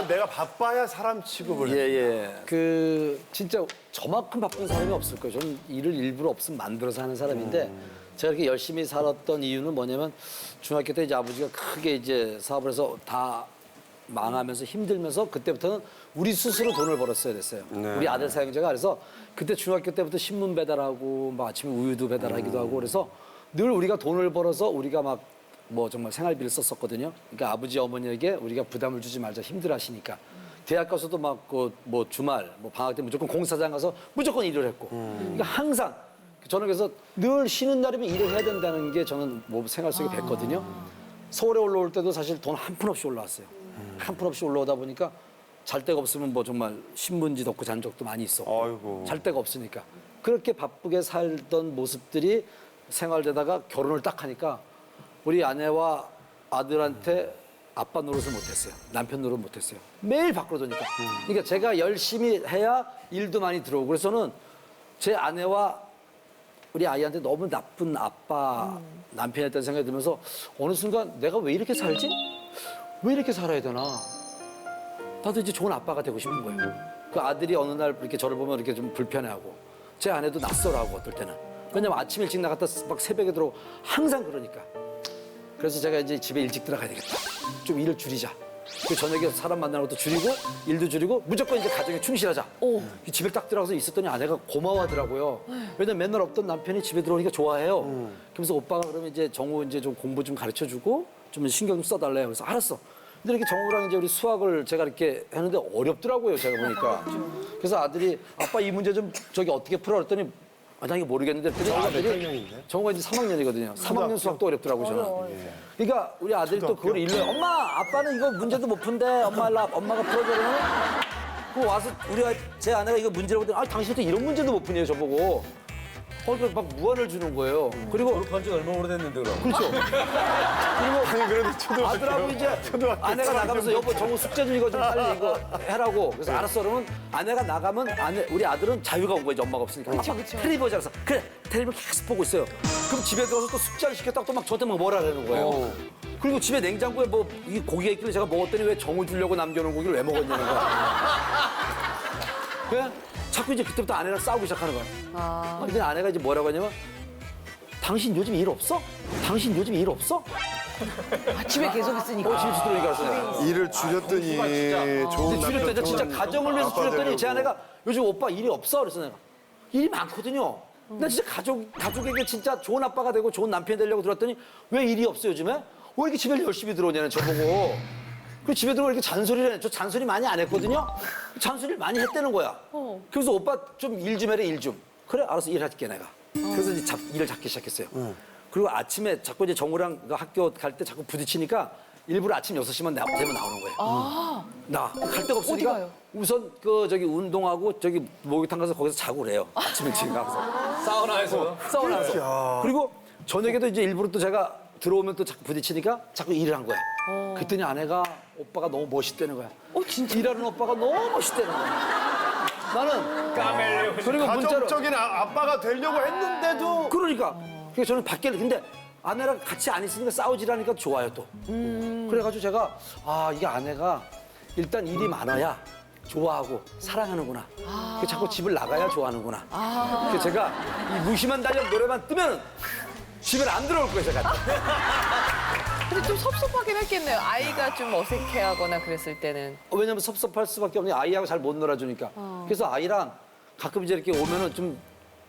내가 바빠야 사람 취급을 해. 예. 진짜 저만큼 바쁜 사람이 없을 거예요. 저는 일을 일부러 없으면 만들어서 하는 사람인데 제가 이렇게 열심히 살았던 이유는 뭐냐면 중학교 때 이제 아버지가 크게 이제 사업을 해서 다 망하면서 힘들면서 그때부터는 우리 스스로 돈을 벌었어야 됐어요. 우리 아들 사형제가 그래서 그때 중학교 때부터 신문 배달하고 막 아침에 우유도 배달하기도 하고 그래서 늘 우리가 돈을 벌어서 우리가 막 뭐 정말 생활비를 썼었거든요. 그러니까 아버지 어머니에게 우리가 부담을 주지 말자 힘들어하시니까 대학 가서도 막 그 뭐 주말 뭐 방학 때 무조건 공사장 가서 무조건 일을 했고 그러니까 항상 저는 그래서 늘 쉬는 날이면 일을 해야 된다는 게 저는 뭐 생활 속에 뱄거든요. 서울에 올라올 때도 사실 돈 한 푼 없이 올라왔어요. 한 푼 없이 올라오다 보니까 잘 데가 없으면 뭐 정말 신문지 덮고 잔 적도 많이 있었고 아이고. 잘 데가 없으니까 그렇게 바쁘게 살던 모습들이 생활되다가 결혼을 딱 하니까 우리 아내와 아들한테 아빠 노릇을 못했어요. 남편 노릇 못했어요. 매일 밖으로 도니까. 그러니까 제가 열심히 해야 일도 많이 들어오고 그래서 저는 제 아내와 우리 아이한테 너무 나쁜 아빠 남편이었다는 생각이 들면서 어느 순간 내가 왜 이렇게 살지? 왜 이렇게 살아야 되나? 나도 이제 좋은 아빠가 되고 싶은 거예요. 그 아들이 어느 날 이렇게 저를 보면 이렇게 좀 불편해하고 제 아내도 낯설어하고 어떨 때는. 왜냐면 아침 일찍 나갔다 막 새벽에 들어오고 항상 그러니까. 그래서 제가 이제 집에 일찍 들어가야 되겠다. 좀 일을 줄이자. 그 저녁에 사람 만나는 것도 줄이고 일도 줄이고 무조건 이제 가정에 충실하자. 집에 딱 들어가서 있었더니 아내가 고마워하더라고요. 왜냐면 맨날 없던 남편이 집에 들어오니까 좋아해요. 그러면서 오빠가 그러면 이제 정우 이제 좀 공부 좀 가르쳐주고 좀 신경 좀 써달래요. 그래서 알았어. 근데 이렇게 정우랑 이제 우리 수학을 제가 이렇게 했는데 어렵더라고요. 제가 보니까. 그래서 아들이 아빠 이 문제 좀 저기 어떻게 풀어 그랬더니 나 이거 모르겠는데 그랬더니 아들이 정우가 이제 3학년이거든요. 3학년 수학도 어렵더라고요, 저는. 그러니까 우리 아들이 또 그걸 일러요. 엄마, 아빠는 이거 문제도 못 푼대. 엄마가 풀어줘 그러면 그 와서 제 아내가 이거 문제라고 그랬더니 당신도 이런 문제도 못 푸네요, 저보고. 막 무안을 주는 거예요. 그리고 졸업한 지 얼마 오래됐는데 그럼. 그렇죠. 아니 그래도 초등학교 아들하고 이제 아내가 나가면서 여보 정우 숙제 좀 이거 좀 빨리 이거 해라고. 그래서 알았어 그러면 아내가 나가면 우리 아들은 자유가 온 거예요. 이제 엄마가 없으니까. 그쵸. 텔레비 보자 그래서 그래 텔레비 계속 보고 있어요. 그럼 집에 들어서 또 숙제를 시켰다고 또 막 저한테 막 뭐라 그러는 거예요. 그리고 집에 냉장고에 뭐 이 고기가 있길래 제가 먹었더니 왜 정우 주려고 남겨놓은 고기를 왜 먹었냐는 거야. 왜? 자꾸 이제 그때부터 아내랑 싸우기 시작하는 거야. 근데 아내가 이제 뭐라고 하냐면 당신 요즘 일 없어? 당신 요즘 일 없어? 집에 계속 있으니까. 집에 들어오니까 그랬어요. 일을 줄였더니 좋은 근데 줄였더니 남편, 진짜 좋은 가정을 위해서 아빠 줄였더니 제 되려고. 아내가 요즘 오빠 일이 없어? 그래서 내가 일이 많거든요. 나 진짜 가족에게 진짜 좋은 아빠가 되고 좋은 남편이 되려고 들었더니 왜 일이 없어 요즘에? 왜 이렇게 집에 열심히 들어오냐는 저보고. 그 집에 들어오면 이렇게 잔소리를 해. 저 잔소리 많이 안 했거든요. 잔소리를 많이 했다는 거야. 그래서 오빠 좀 일 좀 해라 일 좀. 그래 알았어 일할게 내가. 그래서 이제 일을 잡기 시작했어요. 그리고 아침에 자꾸 이제 정우랑 학교 갈 때 자꾸 부딪히니까 일부러 아침 6시만 되면 나오는 거예요. 나 갈 데가 없으니까 어디 가요? 우선 그 저기 운동하고 저기 목욕탕 가서 거기서 자고 그래요. 아침 일찍 가서. 사우나에서. 사우나에서. 그리고 저녁에도 이제 일부러 또 제가 들어오면 또 자꾸 부딪히니까 자꾸 일을 한 거야. 그랬더니 아내가 오빠가 너무 멋있다는 거야. 진짜? 일하는 오빠가 너무 멋있다는 거야. 나는 까멜레온. 그리고 문자로 가정적인 아빠가 되려고 했는데도 그러니까 그래서 저는 밖에 근데 아내랑 같이 안 있으니까 싸우지라니까 좋아요 또. 그래가지고 제가 이게 아내가 일단 일이 많아야 좋아하고 사랑하는구나. 자꾸 집을 나가야 좋아하는구나. 그래서 제가 이 무심한 달력 노래만 뜨면 집에 안 들어올 거예요 제가. 근데 좀 섭섭하긴 했겠네요. 아이가 좀 어색해하거나 그랬을 때는. 왜냐면 섭섭할 수밖에 없는 게 아이하고 잘 못 놀아주니까. 그래서 아이랑 가끔 이제 이렇게 오면은 좀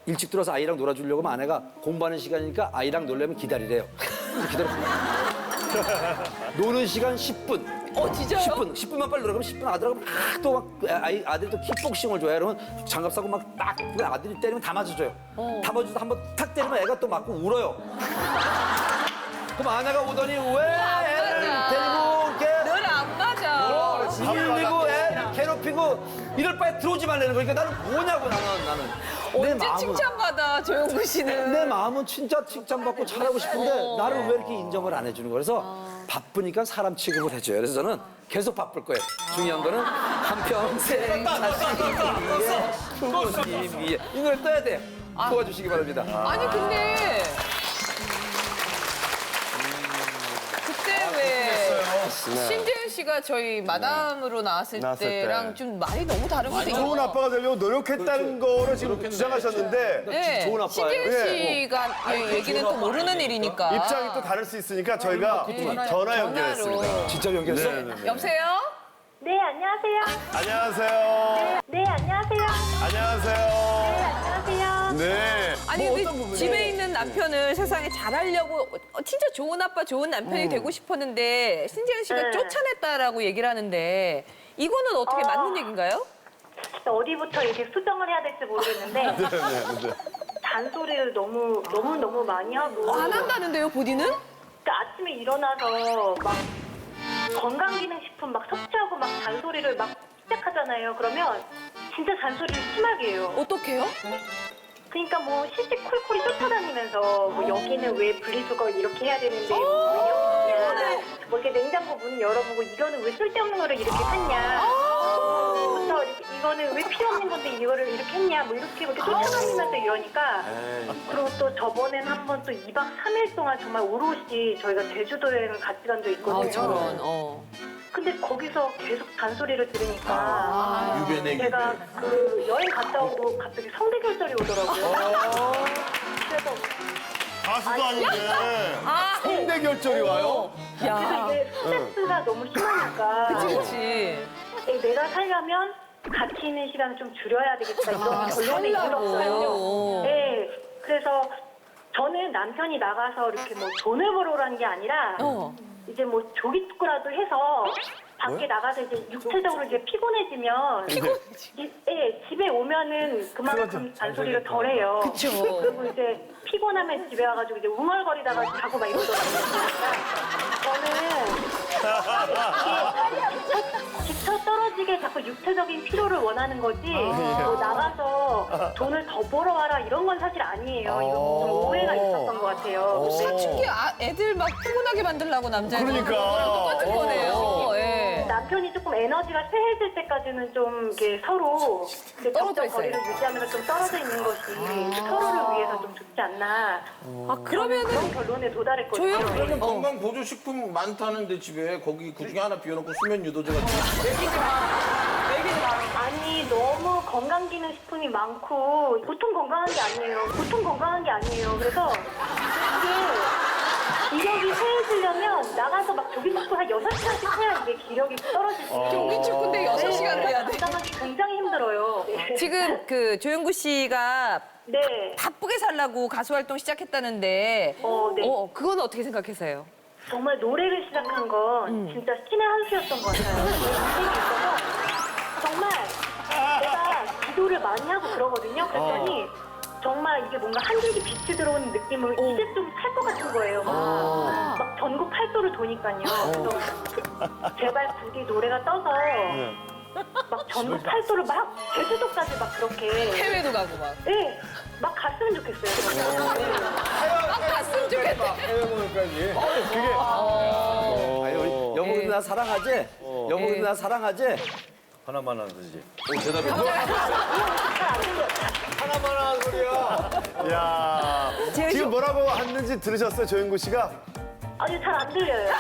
일찍 들어와서 아이랑 놀아주려고 하면 아내가 공부하는 시간이니까 아이랑 놀려면 기다리래요. 기다려. 노는 시간 10분. 진짜요? 10분만 빨리 놀아. 그러면 10분 아들하고 아들이 또 킥복싱을 좋아해. 그러면 장갑 사고 막 아들이 때리면 다 맞아줘요. 다 맞아줘서 한번 탁 때리면 애가 또 맞고 울어요. 그럼 아내가 오더니 왜 애를 데리고 이렇게 늘 안 맞아. 밀리고 애 괴롭히고 이럴 바에 들어오지 말라는 거니까 나는 뭐냐고 나는. 언제 칭찬받아, 조영구 씨는. 내 마음은 진짜 칭찬받고 잘하고 싶은데 나를 왜 이렇게 인정을 안 해주는 거야. 그래서 바쁘니까 사람 취급을 해줘요. 그래서 저는 계속 바쁠 거예요. 중요한 거는 한평생 자식이 부모님 위해 이 노래 떠야 돼. 도와주시기 바랍니다. 아니, 근데. 그때 왜 신재윤 씨가 저희 마담으로 나왔을 나왔을 때랑 때. 좀 말이 너무 다른 것 같아요. 좋은 아빠가 되려고 노력했다는 거를 지금 주장하셨는데 네, 좋은 아빠예요. 신재윤 예. 씨가 얘기는 또 모르는 일이니까. 입장이 또 다를 수 있으니까 저희가 전화 연결했습니다. 진짜로 연결했어? 여보세요? 네, 안녕하세요. 안녕하세요. 네, 안녕하세요. 안녕하세요. 안녕하세요. 네. 아니 뭐 우리 어떤 부분이? 집에 있는 남편을 세상에 잘하려고 진짜 좋은 아빠, 좋은 남편이 되고 싶었는데 신재윤 씨가 네. 쫓아냈다라고 얘기를 하는데 이거는 어떻게 맞는 얘기인가요? 어디부터 이렇게 수정을 해야 될지 모르겠는데 잔소리를 너무 많이 하고 안 한다는데요, 본인은? 그러니까 아침에 일어나서 막 건강기능식품 막 섭취하고 막 잔소리를 막 시작하잖아요. 그러면 진짜 잔소리를 심하게 해요. 어떻게요? 그러니까 뭐 시식 콜콜이 쫓아다니면서 뭐 여기는 왜 분리수거 이렇게 해야 되는데 뭐 이렇게 뭐 이렇게 냉장고 문 열어보고 이거는 왜 쓸데없는 거를 이렇게 샀냐 부터 이거는 왜 필요 없는 건데 이거를 이렇게 했냐 뭐 이렇게 쫓아다니면서 이러니까 그리고 또 저번엔 한 번 또 2박 3일 동안 정말 오롯이 저희가 제주도 여행을 같이 간 적 있거든요. 저런. 근데 거기서 계속 잔소리를 들으니까 제가 그 여행 갔다 오고 갑자기 성대결절이 오더라고요. 그래서 가수도 아닌데 아, 성대결절이 와요? 그래서 야. 이게 스트레스가 너무 심하니까 그렇지. 내가 살려면 같이 있는 시간을 좀 줄여야 되겠다 이런 결론에 이르렀어요. 네, 그래서 저는 남편이 나가서 이렇게 뭐 돈을 벌어오라는 게 아니라 이제 뭐 조기축구라도 해서 밖에 나가서 이제 육체적으로 이제 피곤해지면 집에 오면은 그만큼 잔소리를 덜 해요. 그쵸. 그리고 이제 피곤하면 집에 와가지고 이제 웅얼거리다가 자고 막 이러더라고요. 저는 지쳐 떨어지게 자꾸 육체적인 피로를 원하는 거지 뭐 나가서 돈을 더 벌어와라 이런 건 사실 아니에요. 이거 좀 오해가 있었던 것 같아요. 사춘기 애들 막 피곤하게 만들려고 남자애들 그러니까. 똑같은 거네요. 예. 남편이 조금 에너지가 쇠해질 때까지는 좀 이렇게 서로 떨어져 적정 거리를 있어요. 유지하면서 좀 떨어져 있는 것이 서로를 위해서 좀 좋지 않나 아 그러면은 그런 결론에 도달했거든요. 조용- 네. 그러면 건강 보조식품 많다는데 집에 거기 그중에 하나 비워놓고 수면 유도제 같은 아니 너무 건강기능식품이 많고 보통 건강한 게 아니에요. 보통 건강한 게 아니에요. 그래서 이게 기력이 쇠해지려면 나가서 막 조기축구 한 6시간씩 해야 이게 기력이 떨어질 수 있어요. 조기축구인데 6시간을 해야 돼. 감당하기 굉장히 힘들어요. 네. 지금 그 조영구 씨가 네. 바쁘게 살라고 가수 활동 시작했다는데 네. 그건 어떻게 생각하세요? 정말 노래를 시작한 건 진짜 신의 한 수였던 것 같아요. 인생에 있어서 정말 내가 기도를 많이 하고 그러거든요. 그랬더니 정말 이게 뭔가 한줄기 빛이 들어오는 느낌으로 이제 좀 살 것 같은 거예요. 막 전국 팔도를 도니까요. 그래서 제발 부디 노래가 떠서 막 전국 팔도를 막 제주도까지 막 그렇게 해외도 가고 막. 네, 막 갔으면 좋겠어요. 저는. 네. 막 갔으면 좋겠다. 아니, 우리 여보 근데 나 사랑하지? 여보 근데 나 사랑하지? 하나만 하듯이. 하나만 하는 소리야. 야 지금 뭐라고 했는지 들으셨어요, 조영구 씨가? 아니 잘 안 들려요.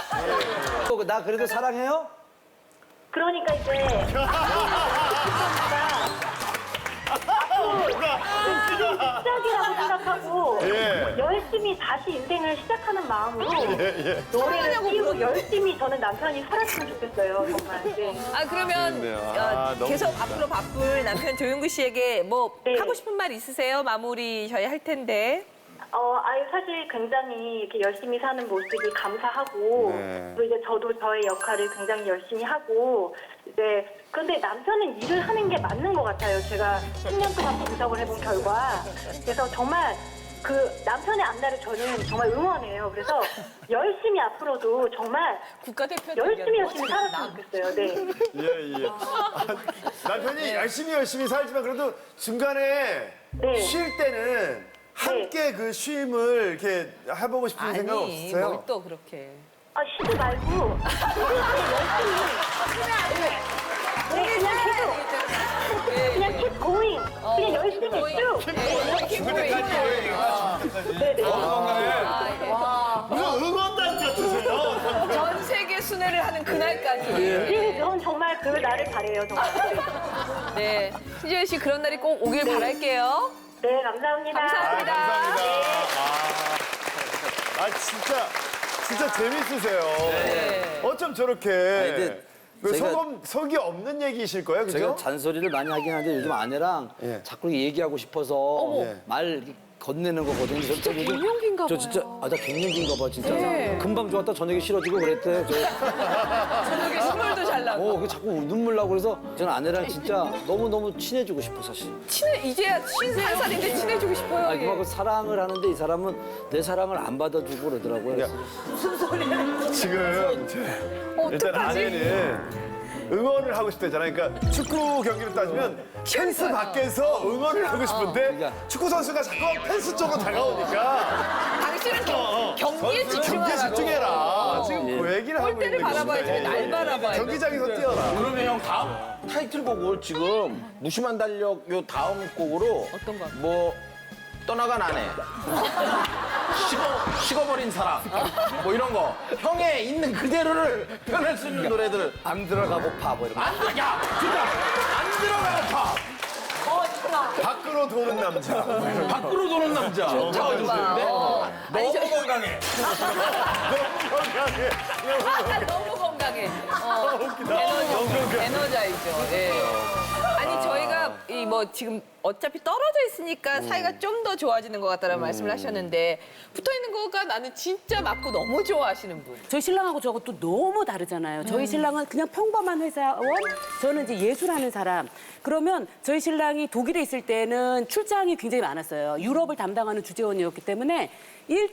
나 그래도 사랑해요? 그러니까 이제 시작이라고 생각하고 예. 열심히 다시 인생을 시작하는 마음으로 노래를 띄우고 열심히 저는 남편이 살았으면 좋겠어요 정말. 네. 아 그러면 그렇네요. 아, 너무 계속 좋다. 앞으로 바쁠 남편 조영구 씨에게 뭐 네. 하고 싶은 말 있으세요? 마무리 저희 할 텐데. 아유 사실 굉장히 이렇게 열심히 사는 모습이 감사하고 네. 그리고 이제 저도 저의 역할을 굉장히 열심히 하고 이제 근데 남편은 일을 하는 게 맞는 것 같아요. 제가 10년 동안 분석을 해본 결과 그래서 정말 그 남편의 앞날을 저는 정말 응원해요. 그래서 열심히 앞으로도 정말 국가대표 열심히 살았으면 좋겠어요. 네. 예. 남편이 열심히 살지만 그래도 중간에 네. 쉴 때는 함께 그 쉼을 이렇게 해보고 싶은 생각 아니 없으세요? 뭘 또 그렇게. 쉬지 말고 그냥 keep going. 그냥 열심히 쭉. 무슨 응원단 같으세요? 전 세계 순회를 하는 그날까지. 네, 전 정말 그 날을 바래요, 정말. 네. 신지현 씨 그런 날이 꼭 오길 바랄게요. 네, 감사합니다. 감사합니다. 진짜 재밌으세요. 어쩜 저렇게 근데 그 제가- 속이 없는 얘기이실 거예요, 그죠? 제가 잔소리를 많이 하긴 하는데 요즘 아내랑 예. 자꾸 얘기하고 싶어서 예. 말 이렇게 건네는 거거든요. 진짜 갱년기인가 저 진짜 봐요. 나 갱년기인가 봐 진짜. 네. 금방 좋았다 저녁에 싫어지고 그랬대. 저녁에 선물도 잘 나고. 그 자꾸 눈물 나고 그래서 저는 아내랑 진짜 너무 친해지고 싶어 사실. 이제야 51살인데 친해지고 싶어요. 아니 그만큼 사랑을 하는데 이 사람은 내 사랑을 안 받아주고 그러더라고요. 지금 일단 어떡하지? 아내는 응원을 하고 싶다잖아요. 그러니까 축구 경기를 따지면 펜스 밖에서 응원을 하고 싶은데 그러니까. 축구 선수가 자꾸 펜스 쪽으로 다가오니까 당신은 경기에 경기에 집중하라고. 집중해라. 지금 그 얘기를 하고 골대를 있는 바라봐야지 왜 날 바라봐야 경기장에서 뛰어라. 그러면 형 다음 타이틀곡을 지금 무심한 달력 요 다음 곡으로 어떤 거? 뭐 떠나간 아내 식어버린 사랑 뭐 이런 거 형의 있는 그대로를 표현할 수 있는 노래들을 안 들어가고 파 뭐 이런 거. 안 들어 야 진짜 안 들어가요 밖으로 도는 남자. 밖으로 도는 남자 잡아주세요 너무 건강해 너무 건강해. 에너자이죠. 예. 아니 저희가 이 뭐 지금 어차피 떨어져 있으니까 사이가 좀 더 좋아지는 것 같다는 말씀을 하셨는데 붙어 있는 거가 나는 진짜 맞고 너무 좋아하시는 분. 저희 신랑하고 저하고 또 너무 다르잖아요. 저희 신랑은 그냥 평범한 회사원, 저는 이제 예술하는 사람. 그러면 저희 신랑이 독일에 있을 때는 출장이 굉장히 많았어요. 유럽을 담당하는 주재원이었기 때문에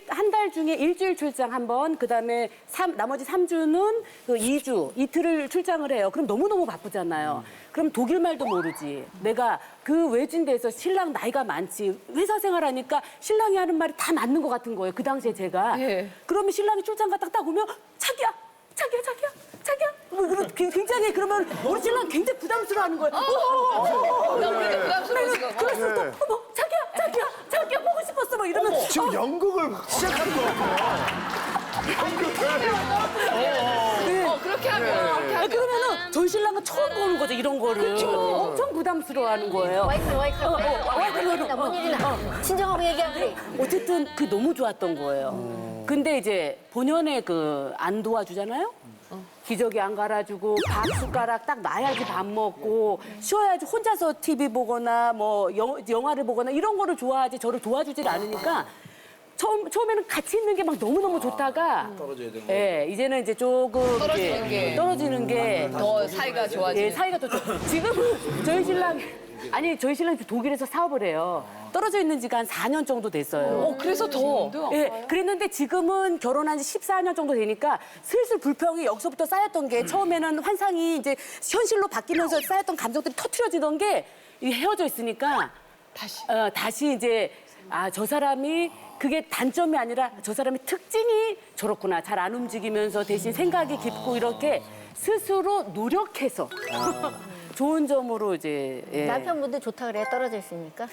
한 달 중에 일주일 출장 한 번, 그다음에 나머지 3주는 그 2주, 이틀을 출장을 해요. 그럼 너무너무 바쁘잖아요. 그럼 독일 말도 모르지. 내가 그 외진 데서 신랑 나이가 많지. 회사 생활하니까 신랑이 하는 말이 다 맞는 것 같은 거예요. 그 당시에 제가. 예. 그러면 신랑이 출장 갔다 딱 오면 자기야. 뭐 굉장히 그러면 우리 신랑 굉장히 부담스러워하는 거예요. 그러니까 부담스러우시고. 그랬을 때 어머 자기야 보고 싶었어 막 이러면 지금 연극을 시작하는 거 같아요. 그렇게 하면. 그러면은 저희 신랑은 처음 보는 거죠 이런 거를. 엄청 부담스러워하는 거예요. 뭔 일이나 진정하고 얘기하고. 어쨌든 그 너무 좋았던 거예요. 근데 이제 본연의 그 안 도와주잖아요. 기저귀 안 갈아주고 밥 숟가락 딱 놔야지 밥 먹고 쉬어야지 혼자서 TV 보거나 뭐 영화를 보거나 이런 거를 좋아하지 저를 도와주질 않으니까 처음에는 같이 있는 게 막 너무너무 좋다가 떨어져야 되는 예, 이제는 이제 조금 떨어지는 게. 떨어지는 게 더 사이가 좋아지는. 예, 사이가 더 지금은 저희 신랑이 독일에서 사업을 해요. 떨어져 있는 지가 한 4년 정도 됐어요. 그래서 더. 예, 그랬는데 지금은 결혼한 지 14년 정도 되니까 슬슬 불평이 여기서부터 쌓였던 게 처음에는 환상이 이제 현실로 바뀌면서 쌓였던 감정들이 터트려지던 게 헤어져 있으니까 다시 이제 저 사람이 그게 단점이 아니라 저 사람의 특징이 저렇구나. 잘 안 움직이면서 대신 생각이 깊고 이렇게 스스로 노력해서 좋은 점으로 이제 예. 남편분도 좋다 그래요? 떨어져 있으니까?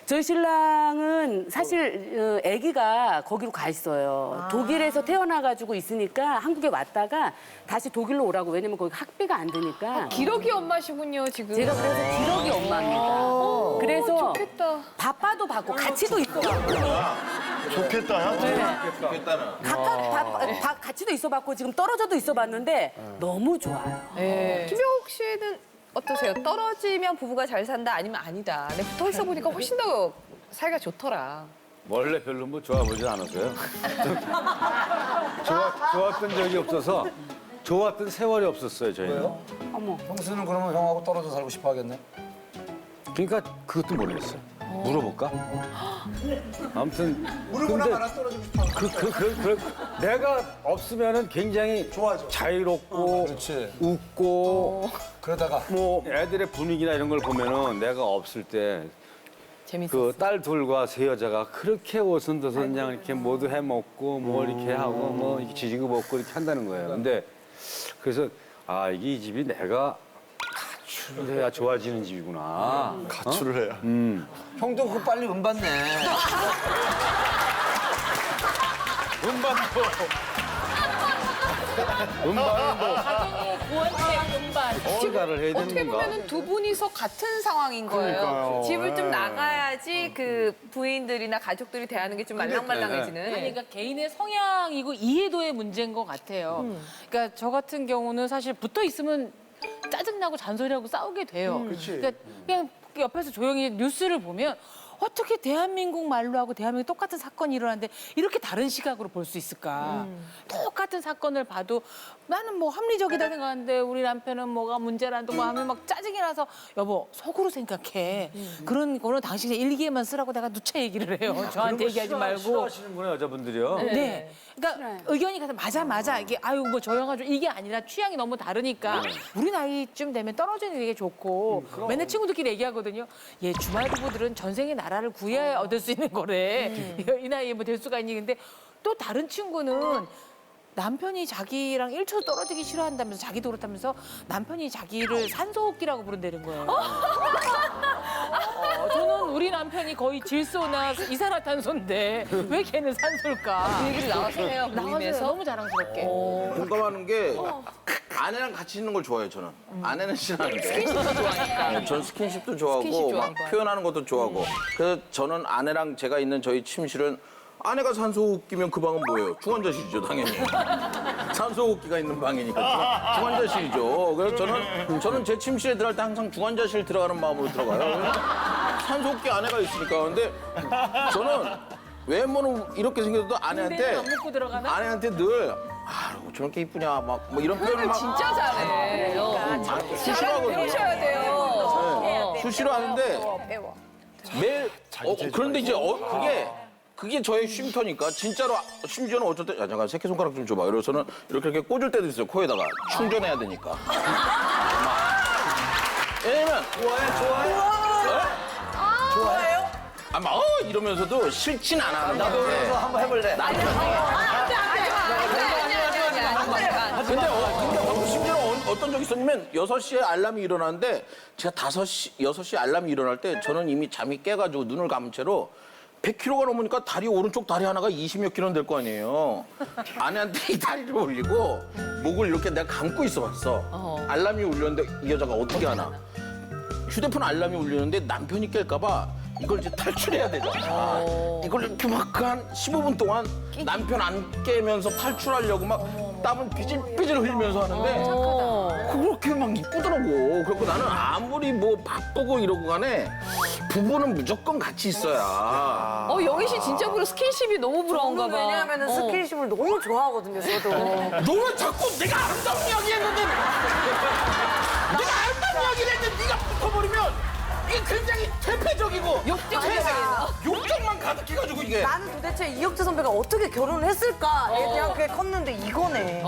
저희 신랑은 사실 아기가 거기로 가 있어요. 독일에서 태어나가지고 있으니까 한국에 왔다가 다시 독일로 오라고. 왜냐면 거기 학비가 안 되니까. 기러기 엄마시군요 지금. 제가 그래서 기러기 엄마입니다. 그래서 좋겠다. 바빠도 받고 같이도 있고 받고 좋겠다요? 좋겠다는 각각 같이도 있어봤고 지금 떨어져도 있어봤는데 너무 좋아요. 김영옥 씨는 어떠세요? 떨어지면 부부가 잘 산다 아니면 아니다. 근데 붙어 있어 보니까 훨씬 더 사이가 좋더라. 원래 별로 뭐 좋아 보진 않았어요. 좋았던 적이 없어서 좋았던 세월이 없었어요, 저희는. 형수는 그러면 형하고 떨어져 살고 싶어 하겠네. 그러니까 그것도 모르겠어요. 물어볼까? 아무튼 무릎은 근데 하나 떨어지고 싶어. 내가 없으면은 굉장히 좋아져. 자유롭고 그렇지. 웃고 그러다가 뭐 애들의 분위기나 이런 걸 보면은 내가 없을 때 재밌어. 그 딸 둘과 세 여자가 그렇게 오순도순 그냥 이렇게 모두 해 먹고 뭐 이렇게 하고 뭐 이렇게 지지고 먹고 이렇게 한다는 거예요. 근데 그래서 이게 이 집이 내가 가출을 해야 좋아지는 집이구나. 가출을 해야. 형도 그 빨리 받네. 음반도 음반은 뭐 가정의 구원책 음반. 시가를 해야 어떻게 되는 건가? 보면 두 분이서 같은 상황인 거예요. 그러니까요. 집을 좀 네. 나가야지 그 부인들이나 가족들이 대하는 게 좀 말랑말랑해지는. 아니, 그러니까 개인의 성향이고 이해도의 문제인 것 같아요. 그러니까 저 같은 경우는 사실 붙어 있으면 짜증나고 잔소리하고 싸우게 돼요. 그러니까 그냥 옆에서 조용히 뉴스를 보면 어떻게 대한민국 말로 하고 대한민국 똑같은 사건이 일어나는데 이렇게 다른 시각으로 볼 수 있을까? 똑같은 사건을 봐도 나는 뭐 합리적이다 생각하는데 우리 남편은 뭐가 문제란다 뭐 하면 막 짜증이 나서 여보 속으로 생각해. 그런 거는 당신의 일기에만 쓰라고 내가 누차 얘기를 해요. 저한테 얘기하지 말고. 싫어하시는구나 여자분들이요. 네. 그러니까 의견이 같아 맞아 이게 아유 뭐 저 영화 좀 이게 아니라 취향이 너무 다르니까 우리 나이쯤 되면 떨어지는 게 좋고 맨날 친구들끼리 얘기하거든요. 얘 주말 부부들은 전생에 나라를 구해야 얻을 수 있는 거래. 이 나이에 뭐 될 수가 있니? 근데 또 다른 친구는 남편이 자기랑 1초 떨어지기 싫어한다면서 자기도 그렇다면서 남편이 자기를 산소호흡기라고 부른다는 거예요. 저는 우리 남편이 거의 질소나 이산화탄소인데 왜 걔는 산소일까? 그 얘기를 나와서 해요. 나와서 모임에서. 너무 자랑스럽게. 공감하는 게 아내랑 같이 있는 걸 좋아해요, 저는. 아내는 싫어하는데. 스킨십도 좋아하니까. 네, 전 스킨십도 좋아하고 스킨십 막 좋아하는 거야. 표현하는 것도 좋아하고. 그래서 저는 아내랑 제가 있는 저희 침실은 아내가 산소호흡기면 그 방은 뭐예요? 중환자실이죠, 당연히. 산소호흡기가 있는 방이니까 중환자실이죠. 그래서 저는 제 침실에 들어갈 때 항상 중환자실 들어가는 마음으로 들어가요. 산소호흡기 아내가 있으니까. 근데 저는 외모는 이렇게 생겨도 아내한테 안 먹고 들어가나? 아내한테 늘 저렇게 이쁘냐 막 뭐 이런 표현을 막 진짜 잘해. 수시로 배우셔야 돼요. 수시로 하는데 배워. 매일 그런데 이제 그게 저의 쉼터니까 진짜로 심지어는 어쩔 때 야 잠깐 새끼손가락 좀 줘봐 이러고서는 이렇게 꽂을 때도 있어요 코에다가 충전해야 되니까 왜냐면 좋아해요? 막 이러면서도 싫진 않아 나도 그래서 한번 해볼래 근데 심지어는 어떤 적이 있었냐면 6시에 알람이 일어나는데 제가 6시 알람이 일어날 때 저는 이미 잠이 깨가지고 눈을 감은 채로 100kg가 넘으니까 오른쪽 다리 하나가 20몇 킬로는 될 거 아니에요. 아내한테 이 다리를 올리고 목을 이렇게 내가 감고 있어 봤어. 알람이 울렸는데 이 여자가 어떻게 하나. 휴대폰 알람이 울리는데 남편이 깰까봐 이걸 이제 탈출해야 되잖아. 이걸 이렇게 막 한 15분 동안 남편 안 깨면서 탈출하려고 막 땀을 삐질삐질 흘리면서 하는데 그렇게 막 이쁘더라고. 그래서 나는 아무리 뭐 바쁘고 이러고 간에 부부는 무조건 같이 있어야. 영희 씨 진짜 그리고 스킨십이 너무 부러운가 봐. 왜냐하면 스킨십을 너무 좋아하거든요, 저도. 너는 자꾸 내가 아름다운 이야기 했는데 내가 아름다운 이야기를 했는데 네가 붙어버리면 이게 굉장히 퇴폐적이고 욕정만 가득해가지고 이게 나는 도대체 이혁재 선배가 어떻게 결혼을 했을까에 대한 그게 컸는데 이거네.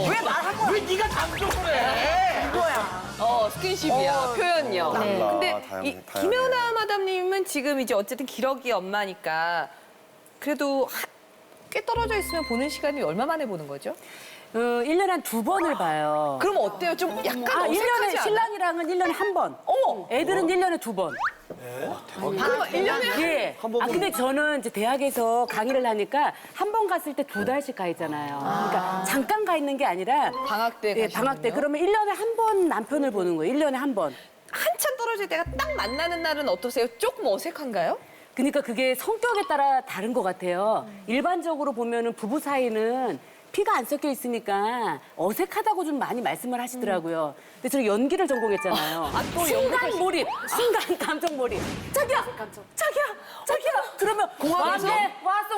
왜 말 한 번? 왜 네가 감정을 해? 이거야. 스킨십이야, 표현력. 근데 다양해. 김연아 마담님은 지금 이제 어쨌든 기러기 엄마니까 그래도 꽤 떨어져 있으면 보는 시간이 얼마 만에 보는 거죠? 1년에 한 2번을 봐요. 그럼 어때요? 좀 약간 어색하지 1년에 않아? 신랑이랑은 1년에 한 번. 어머! 애들은 1년에 2번. 방금 1년에 예. 근데 저는 이제 대학에서 강의를 하니까 한 번 갔을 때 2달씩 가 있잖아요. 그러니까 잠깐 가 있는 게 아니라 방학 때 예, 방학 때. 그러면 1년에 한 번 남편을 보는 거예요. 1년에 한 번. 한참 떨어질 때가 딱 만나는 날은 어떠세요? 조금 어색한가요? 그러니까 그게 성격에 따라 다른 것 같아요. 일반적으로 보면은 부부 사이는 피가 안 섞여 있으니까 어색하다고 좀 많이 말씀을 하시더라고요. 근데 저는 연기를 전공했잖아요. 또 순간 몰입, 순간 감정 몰입. 자기야, 자기야. 그러면 왔어,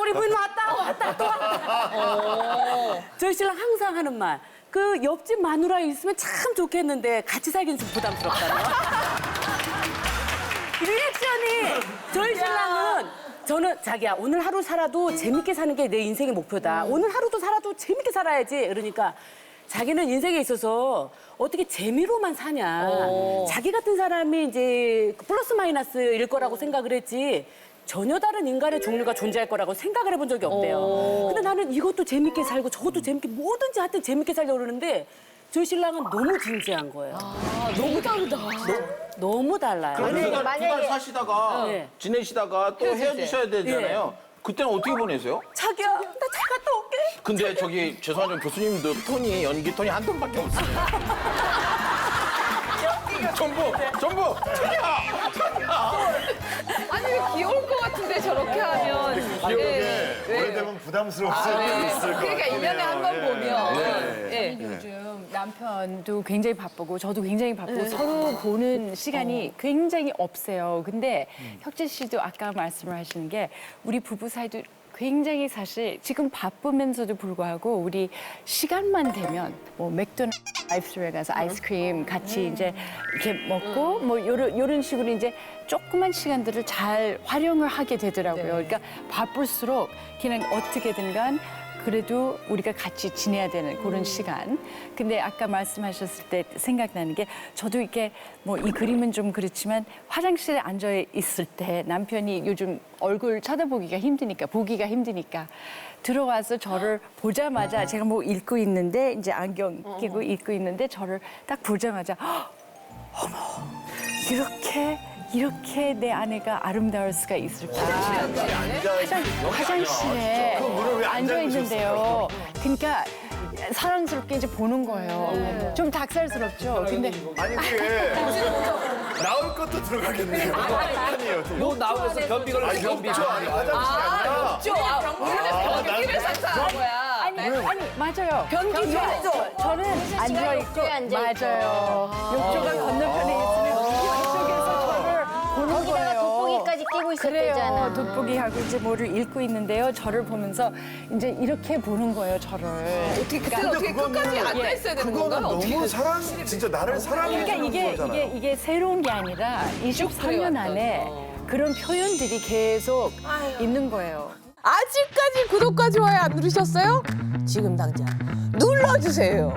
우리 부인 왔다, 또 왔다. 저희 신랑 항상 하는 말. 그 옆집 마누라 있으면 참 좋겠는데 같이 살기는 좀 부담스럽다는 리액션이 저희 신랑은 저는 자기야 오늘 하루 살아도 재밌게 사는 게 내 인생의 목표다. 오늘 하루도 살아도 재밌게 살아야지. 그러니까 자기는 인생에 있어서 어떻게 재미로만 사냐. 자기 같은 사람이 이제 플러스 마이너스일 거라고 생각을 했지. 전혀 다른 인간의 종류가 존재할 거라고 생각을 해본 적이 없대요. 근데 나는 이것도 재밌게 살고 저것도 재밌게 뭐든지 하여튼 재밌게 살려고 그러는데 저희 신랑은 너무 진지한 거예요. 너무 다르다. 너무 달라요. 그러니까 2달 사시다가 네. 지내시다가 또 헤어지셔야 되잖아요. 그때는 어떻게 보내세요? 자기야, 나 잘 갔다 올게. 근데 저기 죄송하지만 교수님도 톤이 연기 톤이 한 톤밖에 없어요. 전부 아니 왜 귀여울 것 같은데 저렇게 하면. 귀여운 게 오래되면 부담스러울 수 있을 것 그러니까 같아요. 1년에 한 번 보면. 예. 요즘 남편도 굉장히 바쁘고 저도 굉장히 바쁘고 서로 보는 시간이 굉장히 없어요. 근데 혁재 씨도 아까 말씀을 하시는 게 우리 부부 사이도 굉장히 사실 지금 바쁘면서도 불구하고 우리 시간만 되면 뭐 맥도날드 드라이브스루에 가서 아이스크림 같이 이제 이렇게 먹고 뭐 요런 식으로 이제 조그만 시간들을 잘 활용을 하게 되더라고요. 그러니까 바쁠수록 그냥 어떻게든 간 그래도 우리가 같이 지내야 되는 그런 시간. 근데 아까 말씀하셨을 때 생각나는 게 저도 이렇게 뭐 이 그림은 좀 그렇지만 화장실에 앉아 있을 때 남편이 요즘 얼굴 쳐다보기가 힘드니까 보기가 힘드니까 들어와서 저를 보자마자 제가 뭐 읽고 있는데 이제 안경 끼고 읽고 있는데 저를 딱 보자마자 어머 이렇게 내 아내가 아름다울 수가 있을까? 화장실에 문을 왜 앉아 있는데요. 그러니까 사랑스럽게 이제 보는 거예요. 좀 닭살스럽죠. 근데 아니 그게 나올 것도 들어가겠네요. 아니에요. 뭐 나오면서 변비 걸려서 변비. 화장실이 아니라 없죠. 우리는 변기를 상상한 거야. 아니 맞아요. 변기 좋아하죠. 저는 앉아 있고 맞아요. 욕조가 건너편에 있으면 이쪽에서 저를 보는 거기다가 거예요. 돋보기까지 끼고 있었대잖아. 그래요. 돋보기하고 이제 뭐를 읽고 있는데요. 저를 보면서 이제 이렇게 보는 거예요. 저를. 어떻게 그때는 어떻게 끝까지 앉아 있어야 되는 그거는 건가? 어떻게 너무 사랑, 진짜 나를 사랑해 그러니까 주는 거잖아요. 이게 새로운 게 아니라 23년 안에 그런 표현들이 계속 있는 거예요. 아직까지 구독과 좋아요 안 누르셨어요? 지금 당장 눌러주세요.